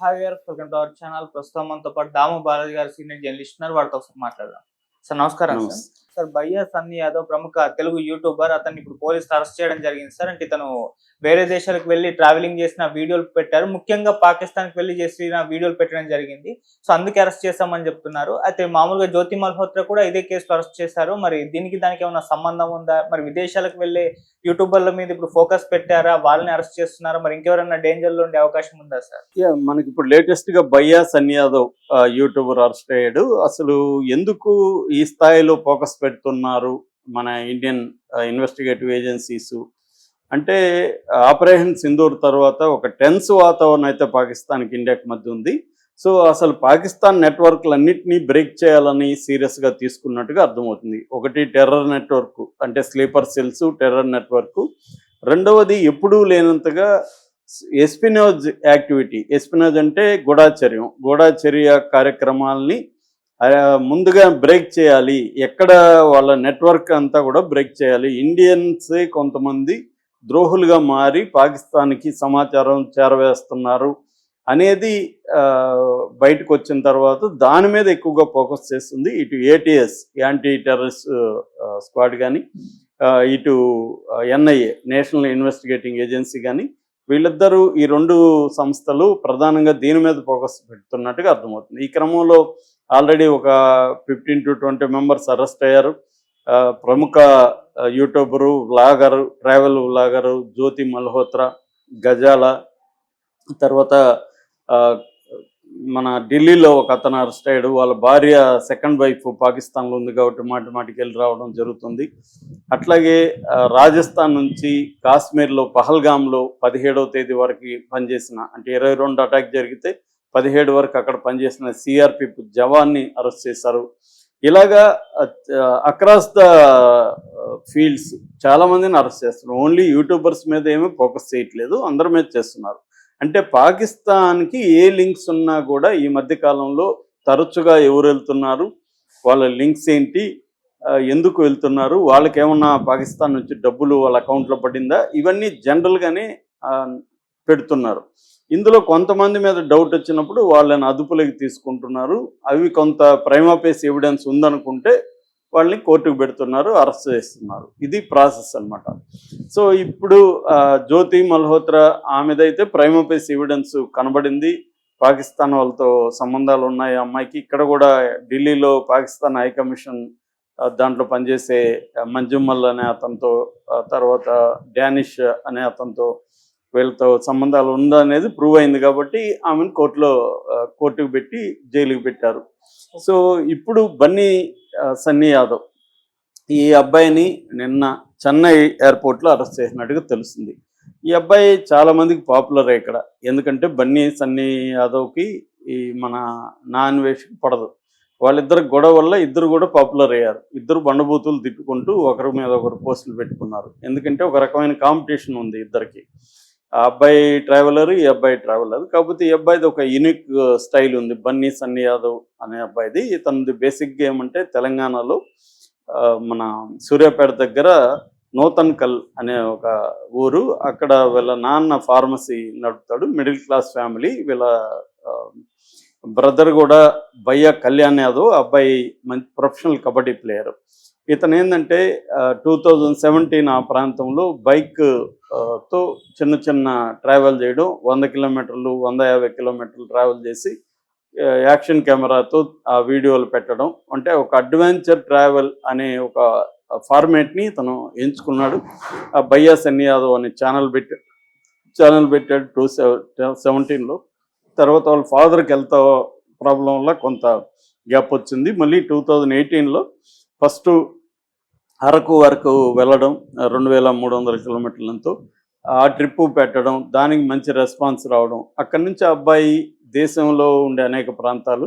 Hi గారు, welcome to our channel. ప్రస్తుతం మనతో పాటు దాము బాలాజీ గారు, సీనియర్ జర్నలిస్ట్ ఉన్నారు. వారితో ఒకసారి మాట్లాడదాం. సార్ నమస్కారం సార్. నమస్తే. సార్ భయ్యా సన్నీ యాదవ్ ప్రముఖ తెలుగు యూట్యూబర్. అతన్ని ఇప్పుడు పోలీసులు అరెస్ట్ చేయడం జరిగింది సార్. అంటే ఇతను వేరే దేశాలకు వెళ్లి ట్రావెలింగ్ చేసిన వీడియోలు పెట్టారు. ముఖ్యంగా పాకిస్తాన్‌కి వెళ్లి చేసిన వీడియోలు పెట్టడం జరిగింది. సో అందుకే అరెస్ట్ చేశామని చెప్తున్నారు. అయితే మామూలుగా జ్యోతి మల్హోత్రా కూడా ఇదే కేసులో అరెస్ట్ చేశారు. మరి దానికి ఏమైనా సంబంధం ఉందా? మరి విదేశాలకు వెళ్లే యూట్యూబర్ల మీద ఇప్పుడు ఫోకస్ పెట్టారా? వాళ్ళని అరెస్ట్ చేస్తున్నారా? మరి ఇంకెవరైనా డేంజర్‌లో ఉండే అవకాశం ఉందా సార్? మనకి ఇప్పుడు లేటెస్ట్ గా భయ్యా సన్నీ యాదవ్ యూట్యూబర్ అరెస్ట్ అయ్యాడు. అసలు ఎందుకు ఈ స్థాయిలో ఫోకస్ పెడుతున్నారు మన ఇండియన్ ఇన్వెస్టిగేటివ్ ఏజెన్సీస్ అంటే ఆపరేషన్ సింధూర్ తర్వాత ఒక టెన్స్ వాతావరణం అయితే పాకిస్తాన్కి ఇండియాకి మధ్య ఉంది. సో అసలు పాకిస్తాన్ నెట్వర్క్లన్నింటినీ బ్రేక్ చేయాలని సీరియస్గా తీసుకున్నట్టుగా అర్థమవుతుంది. ఒకటి టెర్రర్ నెట్వర్క్ అంటే స్లీపర్ సెల్స్ టెర్రర్ నెట్వర్క్, రెండవది ఎప్పుడూ లేనంతగా ఎస్పినోజ్ యాక్టివిటీ. ఎస్పినోజ్ అంటే గూఢాచర్య కార్యక్రమాలని ముందుగా బ్రేక్ చేయాలి. ఎక్కడ వాళ్ళ నెట్వర్క్ అంతా కూడా బ్రేక్ చేయాలి. ఇండియన్సే కొంతమంది ద్రోహులుగా మారి పాకిస్తాన్కి సమాచారం చేరవేస్తున్నారు అనేది బయటకు వచ్చిన తర్వాత దాని మీద ఎక్కువగా ఫోకస్ చేస్తుంది. ఇటు ఏటీఎస్ యాంటీ టెర్రరిస్ట్ స్క్వాడ్ కానీ, ఇటు ఎన్ఐఏ నేషనల్ ఇన్వెస్టిగేటింగ్ ఏజెన్సీ కానీ, వీళ్ళిద్దరూ ఈ రెండు సంస్థలు ప్రధానంగా దీని మీద ఫోకస్ పెడుతున్నట్టుగా అర్థమవుతుంది. ఈ క్రమంలో ఆల్రెడీ ఒక 15 to 20 మెంబర్స్ అరెస్ట్ అయ్యారు. ప్రముఖ యూట్యూబరు, వ్లాగరు, ట్రావెల్ వ్లాగరు జ్యోతి మల్హోత్రా, గజాల, తర్వాత మన ఢిల్లీలో ఒక అతను అరెస్ట్ అయ్యాడు. వాళ్ళ భార్య సెకండ్ వైఫ్ పాకిస్తాన్లో ఉంది కాబట్టి మాటికి వెళ్ళి రావడం జరుగుతుంది. అట్లాగే రాజస్థాన్ నుంచి కాశ్మీర్లో పహల్గామ్లో 17వ తేదీ వరకు పనిచేసిన, అంటే 22 అటాక్ జరిగితే 17 వరకు అక్కడ పనిచేసిన సిఆర్పిఎఫ్ జవాన్ని అరెస్ట్ చేశారు. ఇలాగా అక్రాస్ ద ఫీల్డ్స్ చాలామందిని అరెస్ట్ చేస్తున్నారు. ఓన్లీ యూట్యూబర్స్ మీద ఏమీ ఫోకస్ చేయట్లేదు, అందరి మీద చేస్తున్నారు. అంటే పాకిస్తాన్కి ఏ లింక్స్ ఉన్నా కూడా ఈ మధ్య కాలంలో తరచుగా ఎవరు వెళ్తున్నారు, వాళ్ళ లింక్స్ ఏంటి, ఎందుకు వెళ్తున్నారు, వాళ్ళకి ఏమన్నా పాకిస్తాన్ నుంచి డబ్బులు వాళ్ళ అకౌంట్లో పడిందా, ఇవన్నీ జనరల్గానే పెడుతున్నారు. ఇందులో కొంతమంది మీద డౌట్ వచ్చినప్పుడు వాళ్ళని అదుపులోకి తీసుకుంటున్నారు. అవి కొంత ప్రైమా ఫేస్ ఎవిడెన్స్ ఉందనుకుంటే వాళ్ళని కోర్టుకు పెడుతున్నారు, అరెస్ట్ చేస్తున్నారు. ఇది ప్రాసెస్ అన్నమాట. సో ఇప్పుడు జ్యోతి మల్హోత్రా ఆమెదైతే ప్రైమా ఫేస్ ఎవిడెన్స్ కనబడింది. పాకిస్తాన్ వాళ్ళతో సంబంధాలు ఉన్నాయి అమ్మాయికి. ఇక్కడ కూడా ఢిల్లీలో పాకిస్తాన్ హై కమిషన్ దాంట్లో పనిచేసే మంజుమ్మల్ అనే అతనితో, తర్వాత డానిష్ అనే అతనితో, వీళ్ళతో సంబంధాలు ఉందనేది ప్రూవ్ అయింది కాబట్టి ఆమెను కోర్టుకు పెట్టి జైలుకి పెట్టారు. సో ఇప్పుడు బన్నీ సన్నీ యాదవ్ ఈ అబ్బాయిని నిన్న చెన్నై ఎయిర్పోర్ట్లో అరెస్ట్ చేసినట్టుగా తెలుస్తుంది. ఈ అబ్బాయి చాలామందికి పాపులర్ ఇక్కడ. ఎందుకంటే బన్నీ సన్నీ యాదవ్కి ఈ మన నాన్ వేష్కి పడదు. వాళ్ళిద్దరు గొడవ వల్ల ఇద్దరు కూడా పాపులర్ అయ్యారు. ఇద్దరు బండబూతులు తిట్టుకుంటూ ఒకరి మీద ఒకరు పోస్టులు పెట్టుకున్నారు. ఎందుకంటే ఒక రకమైన కాంపిటీషన్ ఉంది ఇద్దరికి. ఆ అబ్బాయి ట్రావెలర్, ఈ అబ్బాయి ట్రావెలర్. కాకపోతే ఈ అబ్బాయిది ఒక యూనిక్ స్టైల్ ఉంది. బన్నీ సన్నీ యాదవ్ అనే అబ్బాయిది. ఇతనిది బేసిక్గా ఏమంటే తెలంగాణలో మన సూర్యాపేట దగ్గర నూతన్కల్ అనే ఒక ఊరు. అక్కడ వీళ్ళ నాన్న ఫార్మసీ నడుపుతాడు. Middle class family. వీళ్ళ బ్రదర్ కూడా భయ్యా కళ్యాణ్ యాదవ్, అబ్బాయి మంచి ప్రొఫెషనల్ కబడ్డీ ప్లేయర్. ఇతను ఏంటంటే 2017 ఆ ప్రాంతంలో బైక్తో చిన్న ట్రావెల్ చేయడం, 100 కిలోమీటర్లు 150 కిలోమీటర్లు ట్రావెల్ చేసి యాక్షన్ కెమెరాతో ఆ వీడియోలు పెట్టడం. అంటే ఒక అడ్వెంచర్ ట్రావెల్ అనే ఒక ఫార్మేట్ని ఇతను ఎంచుకున్నాడు. ఆ భయ్యా సన్నీ యాదవ్ అనే ఛానల్ పెట్టాడు 2017లో. తర్వాత వాళ్ళ ఫాదర్కి హెల్త్ ప్రాబ్లం వల్ల కొంత గ్యాప్ వచ్చింది. మళ్ళీ 2018లో ఫస్ట్ అరకు వరకు వెళ్ళడం, 2300 కిలోమీటర్లతో ఆ ట్రిప్పు పెట్టడం, దానికి మంచి రెస్పాన్స్ రావడం. అక్కడి నుంచి అబ్బాయి దేశంలో ఉండే అనేక ప్రాంతాలు,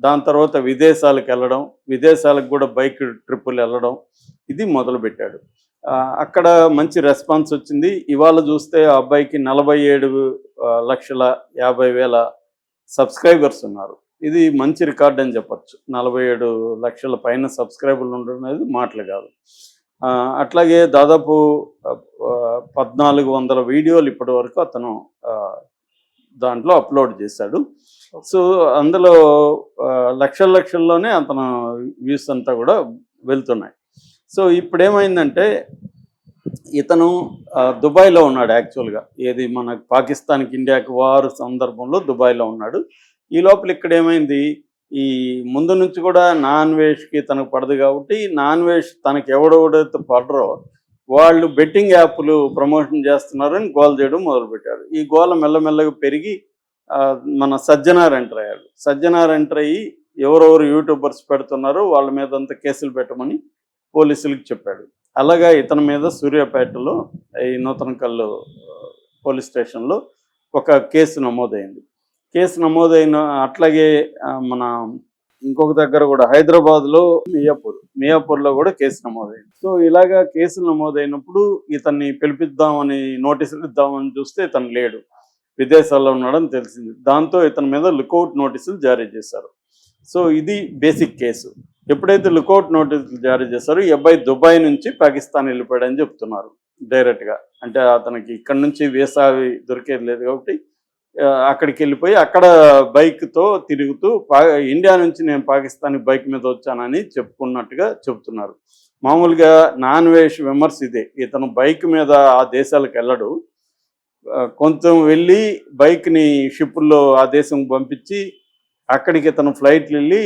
దాని తర్వాత విదేశాలకు వెళ్ళడం, విదేశాలకు కూడా బైక్ ట్రిప్పులు వెళ్ళడం, ఇది మొదలుపెట్టాడు. అక్కడ మంచి రెస్పాన్స్ వచ్చింది. ఇవాళ చూస్తే ఆ అబ్బాయికి 47,50,000 సబ్స్క్రైబర్స్ ఉన్నారు. ఇది మంచి రికార్డ్ అని చెప్పచ్చు. 47 లక్షల పైన సబ్స్క్రైబర్లు ఉండడం అనేది మాటలు కాదు. అట్లాగే దాదాపు 1400 వీడియోలు ఇప్పటి వరకు అతను దాంట్లో అప్లోడ్ చేశాడు. సో అందులో లక్షల్లోనే అతను వ్యూస్ అంతా కూడా వెళ్తున్నాయి. సో ఇప్పుడు ఏమైందంటే ఇతను దుబాయ్లో ఉన్నాడు యాక్చువల్గా. ఏది మన పాకిస్తాన్కి ఇండియాకి వారు సందర్భంలో దుబాయ్లో ఉన్నాడు. ఈ లోపల ఇక్కడ ఏమైంది, ఈ ముందు నుంచి కూడా నాన్ వెజ్కి తనకు పడదు కాబట్టి నాన్ వెజ్ తనకి ఎవడెవడైతే పడరో వాళ్ళు బెట్టింగ్ యాప్లు ప్రమోషన్ చేస్తున్నారని గోల చేయడం మొదలుపెట్టాడు. ఈ గోల మెల్లమెల్లగా పెరిగి మన సజ్జనార్ ఎంటర్ అయ్యాడు. సజ్జనార్ ఎంటర్ అయ్యి ఎవరెవరు యూట్యూబర్స్ పెడుతున్నారో వాళ్ళ మీద అంతా కేసులు పెట్టమని పోలీసులకు చెప్పాడు. అలాగా ఇతని మీద సూర్యాపేటలో ఈ నూతనకల్లు పోలీస్ స్టేషన్లో ఒక కేసు నమోదైంది. కేసు నమోదైన అట్లాగే మన ఇంకొక దగ్గర కూడా హైదరాబాద్లో మియాపూర్లో కూడా కేసు నమోదైంది. సో ఇలాగా కేసులు నమోదైనప్పుడు ఇతన్ని పిలిపిద్దామని నోటీసులు ఇద్దామని చూస్తే ఇతను లేడు, విదేశాల్లో ఉన్నాడని తెలిసింది. దాంతో ఇతని మీద లుకౌట్ నోటీసులు జారీ చేశారు. సో ఇది బేసిక్ కేసు. ఎప్పుడైతే లుకౌట్ నోటీసులు జారీ చేశారో ఈ అబ్బాయి దుబాయ్ నుంచి పాకిస్తాన్ వెళ్ళిపోయాడని చెప్తున్నారు డైరెక్ట్గా. అంటే అతనికి ఇక్కడ నుంచి వీసా దొరికేది లేదు కాబట్టి అక్కడికి వెళ్ళిపోయి అక్కడ బైక్తో తిరుగుతూ ఇండియా నుంచి నేను పాకిస్తాన్కి బైక్ మీద వచ్చానని చెప్పుకున్నట్టుగా చెప్తున్నారు. మామూలుగా నాన్ వెజ్ విమర్శ ఇదే, ఇతను బైక్ మీద ఆ దేశాలకు వెళ్ళడు, కొంచెం వెళ్ళి బైక్ని షిప్పుల్లో ఆ దేశం పంపించి అక్కడికి ఇతను ఫ్లైట్లు వెళ్ళి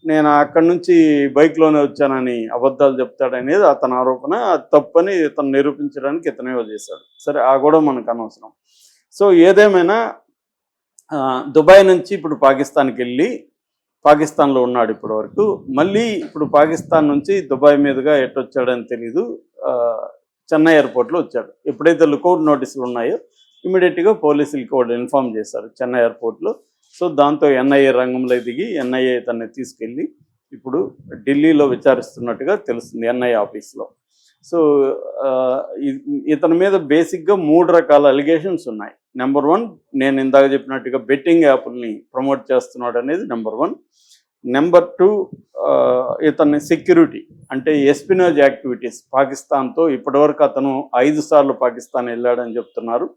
నేను అక్కడి నుంచి బైక్లోనే వచ్చానని అబద్ధాలు చెప్తాడనేది అతని ఆరోపణ. అది తప్పని ఇతను నిరూపించడానికి ఇతనే చేశాడు. సరే, ఆ కూడా మనకు అనవసరం. సో ఏదేమైనా దుబాయ్ నుంచి ఇప్పుడు పాకిస్తాన్కి వెళ్ళి పాకిస్తాన్లో ఉన్నాడు ఇప్పటి వరకు. మళ్ళీ ఇప్పుడు పాకిస్తాన్ నుంచి దుబాయ్ మీదుగా ఎట్టొచ్చాడని తెలీదు, చెన్నై ఎయిర్పోర్ట్లో వచ్చాడు. ఎప్పుడైతే లుకౌట్ నోటీసులు ఉన్నాయో ఇమీడియట్గా పోలీసులకి వాళ్ళు ఇన్ఫామ్ చేశారు చెన్నై ఎయిర్పోర్ట్లో. సో దాంతో ఎన్ఐఏ రంగంలో దిగి ఎన్ఐఏ తనని తీసుకెళ్ళి ఇప్పుడు ఢిల్లీలో విచారిస్తున్నట్టుగా తెలుస్తుంది ఎన్ఐఏ ఆఫీస్లో. సో ఇతని మీద బేసిక్గా 3 రకాల అలిగేషన్స్ ఉన్నాయి. నెంబర్ 1, నేను ఇందాక చెప్పినట్టుగా బెట్టింగ్ యాప్ని ప్రమోట్ చేస్తున్నాడు అనేది నెంబర్ 1. నెంబర్ 2, ఇతని సెక్యూరిటీ అంటే ఎస్పినోజ్ యాక్టివిటీస్ పాకిస్తాన్తో ఇప్పటివరకు అతను 5 సార్లు పాకిస్తాన్ వెళ్ళాడని చెప్తున్నారు.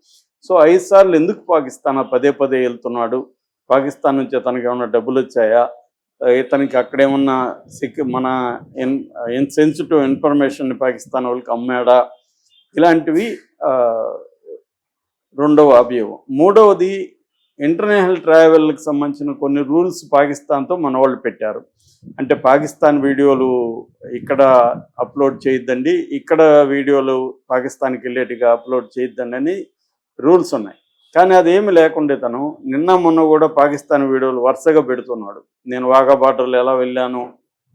సో 5 సార్లు ఎందుకు పాకిస్తాన్ పదే వెళ్తున్నాడు, పాకిస్తాన్ నుంచి అతనికి ఏమన్నా డబ్బులు వచ్చాయా, ఇతనికి అక్కడేమన్నా మన సెన్సిటివ్ ఇన్ఫర్మేషన్ పాకిస్తాన్ వాళ్ళకి అమ్మాడా, ఇలాంటివి రెండవ అభియోగం. మూడవది ఇంటర్నేషనల్ ట్రావెల్కి సంబంధించిన కొన్ని రూల్స్ పాకిస్తాన్తో మన వాళ్ళు పెట్టారు. అంటే పాకిస్తాన్ వీడియోలు ఇక్కడ అప్లోడ్ చేయొద్దండి, ఇక్కడ వీడియోలు పాకిస్తాన్కి వెళ్ళేట్టుగా అప్లోడ్ చేయొద్దండి అని రూల్స్ ఉన్నాయి. కానీ అదేమి లేకుండా తను నిన్న మొన్న కూడా పాకిస్తాన్ వీడియోలు వరుసగా పెడుతున్నాడు. నేను వాఘా బార్డర్లో ఎలా వెళ్ళాను,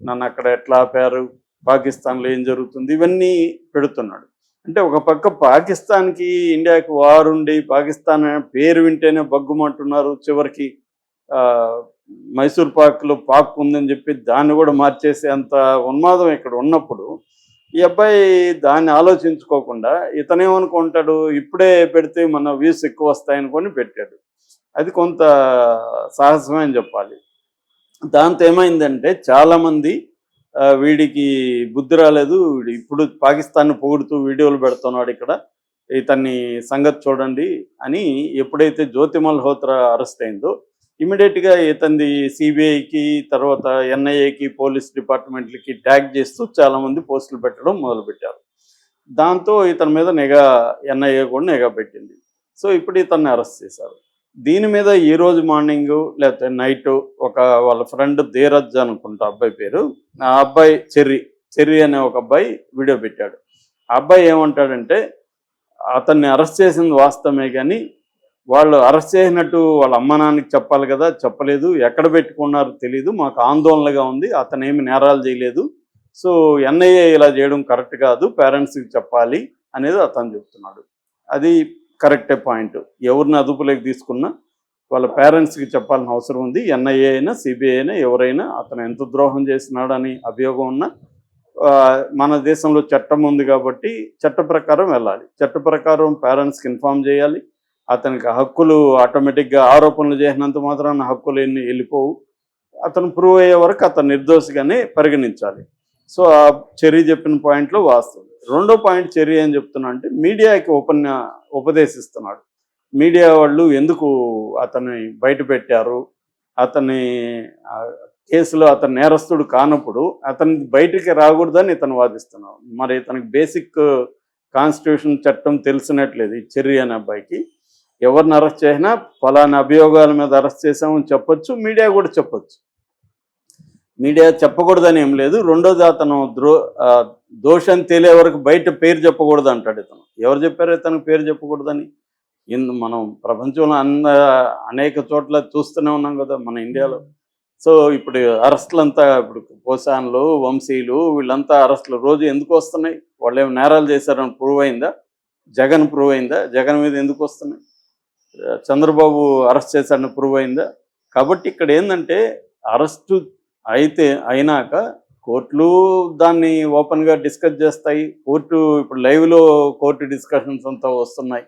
నన్ను అక్కడ ఎట్లా ఆపారు, పాకిస్తాన్లో ఏం జరుగుతుంది, ఇవన్నీ పెడుతున్నాడు. అంటే ఒక పక్క పాకిస్తాన్కి ఇండియాకి వారుండి పాకిస్తాన్ పేరు వింటేనే బగ్గుమంటున్నారు. చివరికి మైసూర్ పాక్లో పాక్ ఉందని చెప్పి దాన్ని కూడా మార్చేసే అంత ఉన్మాదం ఇక్కడ ఉన్నప్పుడు ఈ అబ్బాయి దాన్ని ఆలోచించుకోకుండా ఇతనేమనుకుంటాడు, ఇప్పుడే పెడితే మన వ్యూస్ ఎక్కువ వస్తాయనుకొని పెట్టాడు. అది కొంత సాహసమే అని చెప్పాలి. దాంతో ఏమైందంటే చాలామంది వీడికి బుద్ధి రాలేదు, వీడు ఇప్పుడు పాకిస్తాన్ పొగుడుతూ వీడియోలు పెడుతున్నాడు, ఇక్కడ ఇతన్ని సంగతి చూడండి అని. ఎప్పుడైతే జ్యోతి మల్హోత్రా అరెస్ట్ అయిందో ఇమీడియట్గా ఇతన్ని సిబిఐకి తర్వాత ఎన్ఐఏకి పోలీస్ డిపార్ట్మెంట్లకి ట్యాగ్ చేస్తూ చాలామంది పోస్టులు పెట్టడం మొదలుపెట్టారు. దాంతో ఇతని మీద ఎన్ఐఏ కూడా నిఘా పెట్టింది. సో ఇప్పుడు ఇతన్ని అరెస్ట్ చేశారు. దీని మీద ఈరోజు మార్నింగ్ లేకపోతే నైట్ వాళ్ళ ఫ్రెండ్ ధీరజ్ అనుకుంటా అబ్బాయి పేరు, ఆ అబ్బాయి చెర్రీ అనే ఒక అబ్బాయి వీడియో పెట్టాడు. ఆ అబ్బాయి ఏమంటాడంటే అతన్ని అరెస్ట్ చేసింది వాస్తవమే కానీ వాళ్ళు అరెస్ట్ చేసినట్టు వాళ్ళ అమ్మ నాన్నకి చెప్పాలి కదా, చెప్పలేదు, ఎక్కడ పెట్టుకున్నారో తెలీదు, మాకు ఆందోళనగా ఉంది, అతను ఏమి నేరాలు చేయలేదు, సో ఎన్ఐఏ ఇలా చేయడం కరెక్ట్ కాదు, పేరెంట్స్కి చెప్పాలి అనేది అతను చెప్తున్నాడు. అది కరెక్టే పాయింట్. ఎవరిని అదుపులోకి తీసుకున్నా వాళ్ళ పేరెంట్స్కి చెప్పాల్సిన అవసరం ఉంది. ఎన్ఐఏ అయినా సిబిఐ అయినా ఎవరైనా అతను ఎంత ద్రోహం చేసినాడని అభియోగం ఉన్నా మన దేశంలో చట్టం ఉంది కాబట్టి చట్ట ప్రకారం వెళ్ళాలి. చట్ట ప్రకారం పేరెంట్స్కి ఇన్ఫామ్ చేయాలి. అతనికి హక్కులు ఆటోమేటిక్గా ఆరోపణలు చేసినంత మాత్రాన హక్కులు వెళ్ళిపోవు. అతను ప్రూవ్ అయ్యే వరకు అతను నిర్దోషిగానే పరిగణించాలి. సో ఆ చెర్రీ చెప్పిన పాయింట్లో వాస్తవం. రెండో పాయింట్ చెర్రీ ఏం చెప్తున్నా అంటే మీడియాకి ఉపదేశిస్తున్నాడు. మీడియా వాళ్ళు ఎందుకు అతన్ని బయట పెట్టారు, అతని కేసులో అతను నేరస్తుడు కానప్పుడు అతని బయటికి రాకూడదని ఇతను వాదిస్తున్నాడు. మరి ఇతనికి బేసిక్ కాన్స్టిట్యూషన్ చట్టం తెలిసినట్లేదు. ఈ చెర్రీ అనే అబ్బాయికి ఎవరిని అరెస్ట్ చేసినా ఫలానా అభియోగాల మీద అరెస్ట్ చేసామని చెప్పొచ్చు, మీడియా కూడా చెప్పొచ్చు. మీడియా చెప్పకూడదని ఏం లేదు. రెండోది అతను దోషం తేలే వరకు బయట పేరు చెప్పకూడదు అంటాడు ఇతను. ఎవరు చెప్పారు ఇతనికి పేరు చెప్పకూడదని? మనం ప్రపంచంలో అనేక చోట్ల చూస్తూనే ఉన్నాం కదా మన ఇండియాలో. సో ఇప్పుడు అరెస్టులంతా ఇప్పుడు పోసాన్లు, వంశీలు వీళ్ళంతా అరెస్టులు రోజు ఎందుకు వస్తున్నాయి? వాళ్ళు ఏమి నేరాలు చేశారని ప్రూవ్ అయిందా? జగన్ ప్రూవ్ అయిందా? జగన్ మీద ఎందుకు వస్తున్నాయి? చంద్రబాబు అరెస్ట్ చేశాడని ప్రూవ్ అయిందా? కాబట్టి ఇక్కడ ఏంటంటే అరెస్టు అయినాక కోర్టులు దాన్ని ఓపెన్గా డిస్కస్ చేస్తాయి. కోర్టు ఇప్పుడు లైవ్లో కోర్టు డిస్కషన్స్ అంతా వస్తున్నాయి.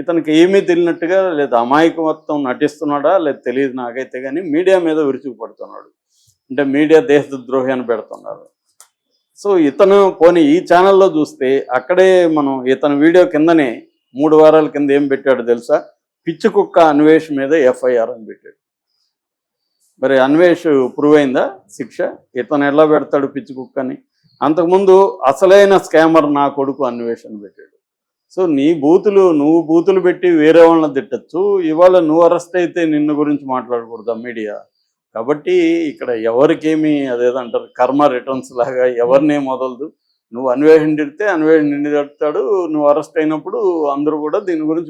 ఇతనికి ఏమీ తెలియనట్టుగా లేదా అమాయకత్వం నటిస్తున్నాడా లేదా తెలియదు నాకైతే, కానీ మీడియా మీద విరుచుకుపడుతున్నాడు. అంటే మీడియా దేశద్రోహి అని పెడుతున్నారు. సో ఇతను పోనీ ఈ ఛానల్లో చూస్తే అక్కడే మనం ఇతని వీడియో కిందనే 3 వారాల కింద ఏం పెట్టాడు తెలుసా? పిచ్చి కుక్క అన్వేష్ మీద ఎఫ్ఐఆర్ అని పెట్టాడు. మరి అన్వేష్ ప్రూవ్ అయిందా శిక్ష? ఇతను ఎలా పెడతాడు పిచ్చి కుక్కని? అంతకుముందు అసలైన స్కామర్ నా కొడుకు అన్వేష్ అని పెట్టాడు. సో నువ్వు బూతులు పెట్టి వేరే వాళ్ళని తిట్టచ్చు, ఇవాళ నువ్వు అరెస్ట్ అయితే నిన్ను గురించి మాట్లాడకూడదా మీడియా? కాబట్టి ఇక్కడ ఎవరికేమి అదేదంటారు కర్మ రిటర్న్స్ లాగా ఎవరినేం వదలదు. నువ్వు అన్వేషణ తిడితే అన్వేషణ నిన్ను తిడతాడు, నువ్వు అరెస్ట్ అయినప్పుడు అందరూ కూడా దీని గురించి